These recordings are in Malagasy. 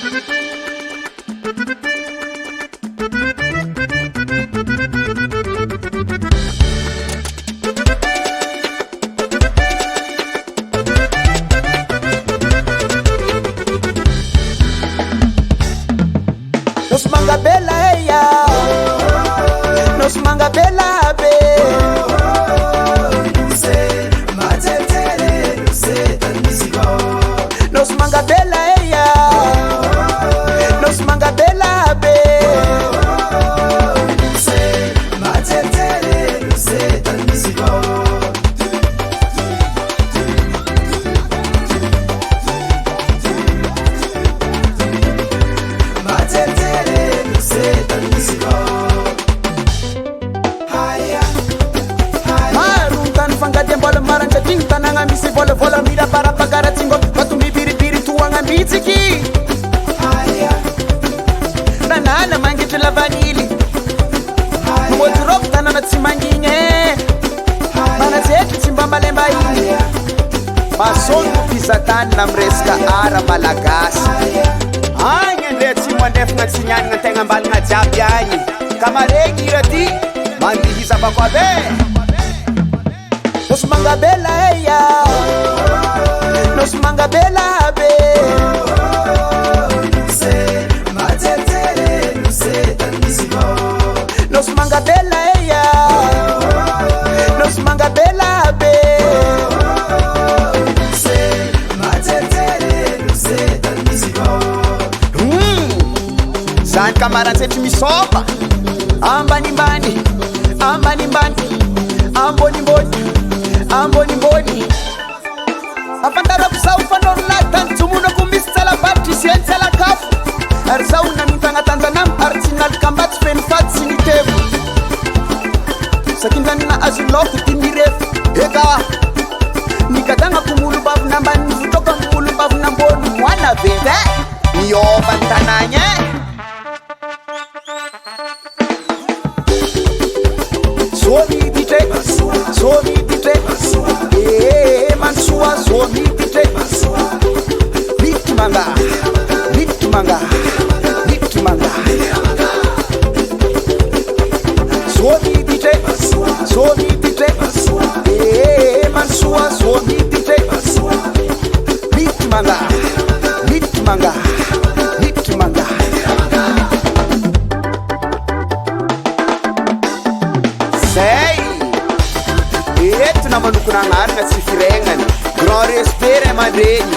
Nos manga bela eya, nos manga bela be. Nos manga bela eya, nos manga bela be. Tananga misi vola vola mira para pagar a tingo Patumi biri biri tuanga mitiki Nanana mangi tula vanili Mwodrop tanana tsimanginye Mana zeki tsimbamba lemba ili Masongu pisatani na mreska ara malagasi Anye ndre tsimwandefu nga tsinyani nga tenga mbali nga jabi anyi Kamaregi irati mandihisa bakwa be Nos manga bela eya, nos manga bela be. Nos manga bela eya, nos manga bela be. San kamara zetu misomba, ambani mbani, ambani mbani, amboni mboni. Amboni mboni Afantara kusaufa norlatan Tumuno kumisa la bapti sienza la kafu Arzauna mitanga tanzanam Artinal kambat fenfat sinitevu Sakindani na aziloku timirefu Ega Nikadanga kumulu bavu namba Nizutoka kumulu bavu namboni Mwana vede Niyo bantananye Somi dite Somi dite Mansua Somi dite Bitmanga Bitmanga Bitmanga Somi dite Somi dite Mansua Somi dite Bitmanga Bitmanga Bitmanga Sei na manokona anarina tsy firegnany grand respect ray aman-dreny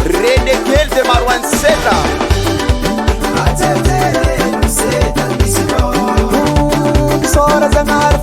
renekely de Marouane Seta sora zanahary